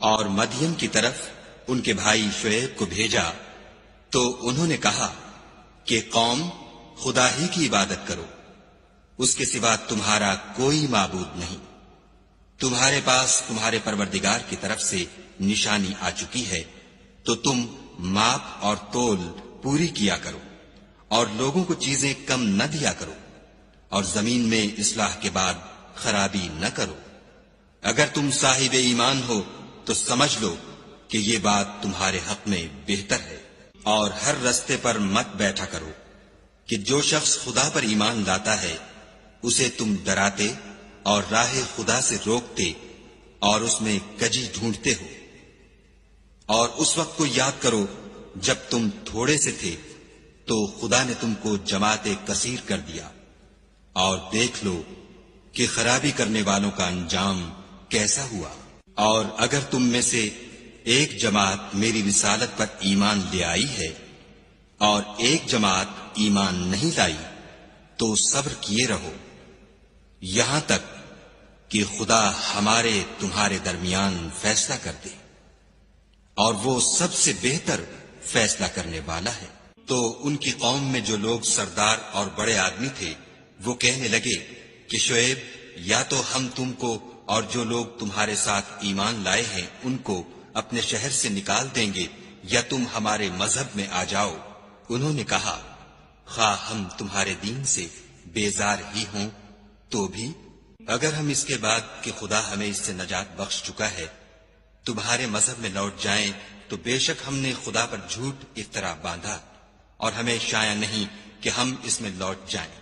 اور مدین کی طرف ان کے بھائی شعیب کو بھیجا تو انہوں نے کہا کہ قوم خدا ہی کی عبادت کرو، اس کے سوا تمہارا کوئی معبود نہیں، تمہارے پاس تمہارے پروردگار کی طرف سے نشانی آ چکی ہے، تو تم ماپ اور تول پوری کیا کرو اور لوگوں کو چیزیں کم نہ دیا کرو، اور زمین میں اصلاح کے بعد خرابی نہ کرو۔ اگر تم صاحب ایمان ہو تو سمجھ لو کہ یہ بات تمہارے حق میں بہتر ہے، اور ہر رستے پر مت بیٹھا کرو کہ جو شخص خدا پر ایمان لاتا ہے اسے تم ڈراتے اور راہ خدا سے روکتے اور اس میں کجی ڈھونڈتے ہو۔ اور اس وقت کو یاد کرو جب تم تھوڑے سے تھے تو خدا نے تم کو جماعت کثیر کر دیا، اور دیکھ لو کہ خرابی کرنے والوں کا انجام کیسا ہوا۔ اور اگر تم میں سے ایک جماعت میری رسالت پر ایمان لے آئی ہے اور ایک جماعت ایمان نہیں لائی تو صبر کیے رہو یہاں تک کہ خدا ہمارے تمہارے درمیان فیصلہ کر دے، اور وہ سب سے بہتر فیصلہ کرنے والا ہے۔ تو ان کی قوم میں جو لوگ سردار اور بڑے آدمی تھے وہ کہنے لگے کہ شعیب، یا تو ہم تم کو اور جو لوگ تمہارے ساتھ ایمان لائے ہیں ان کو اپنے شہر سے نکال دیں گے، یا تم ہمارے مذہب میں آ جاؤ۔ انہوں نے کہا، خواہ ہم تمہارے دین سے بیزار ہی ہوں تو بھی اگر ہم اس کے بعد کہ خدا ہمیں اس سے نجات بخش چکا ہے تمہارے مذہب میں لوٹ جائیں تو بے شک ہم نے خدا پر جھوٹ افطرا باندھا، اور ہمیں شایع نہیں کہ ہم اس میں لوٹ جائیں۔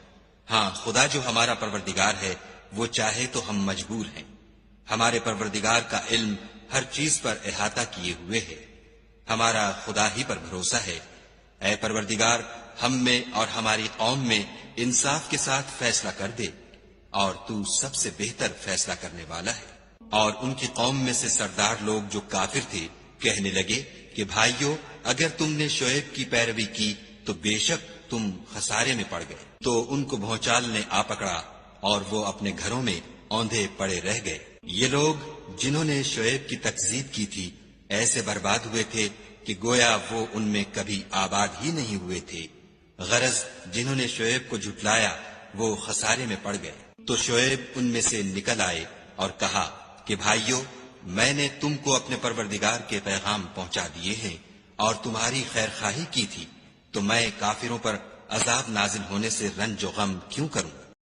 ہاں، خدا جو ہمارا پروردگار ہے وہ چاہے تو ہم مجبور ہیں، ہمارے پروردگار کا علم ہر چیز پر احاطہ کیے ہوئے ہے، ہمارا خدا ہی پر بھروسہ ہے۔ اے پروردگار، ہم میں اور ہماری قوم میں انصاف کے ساتھ فیصلہ کر دے، اور تو سب سے بہتر فیصلہ کرنے والا ہے۔ اور ان کی قوم میں سے سردار لوگ جو کافر تھے کہنے لگے کہ بھائیو، اگر تم نے شعیب کی پیروی کی تو بے شک تم خسارے میں پڑ گئے۔ تو ان کو بھونچال نے آ پکڑا اور وہ اپنے گھروں میں اوندھے پڑے رہ گئے۔ یہ لوگ جنہوں نے شعیب کی تکذیب کی تھی ایسے برباد ہوئے تھے کہ گویا وہ ان میں کبھی آباد ہی نہیں ہوئے تھے۔ غرض جنہوں نے شعیب کو جھٹلایا وہ خسارے میں پڑ گئے۔ تو شعیب ان میں سے نکل آئے اور کہا کہ بھائیو، میں نے تم کو اپنے پروردگار کے پیغام پہنچا دیے ہیں اور تمہاری خیر خواہی کی تھی، تو میں کافروں پر عذاب نازل ہونے سے رنج و غم کیوں کروں؟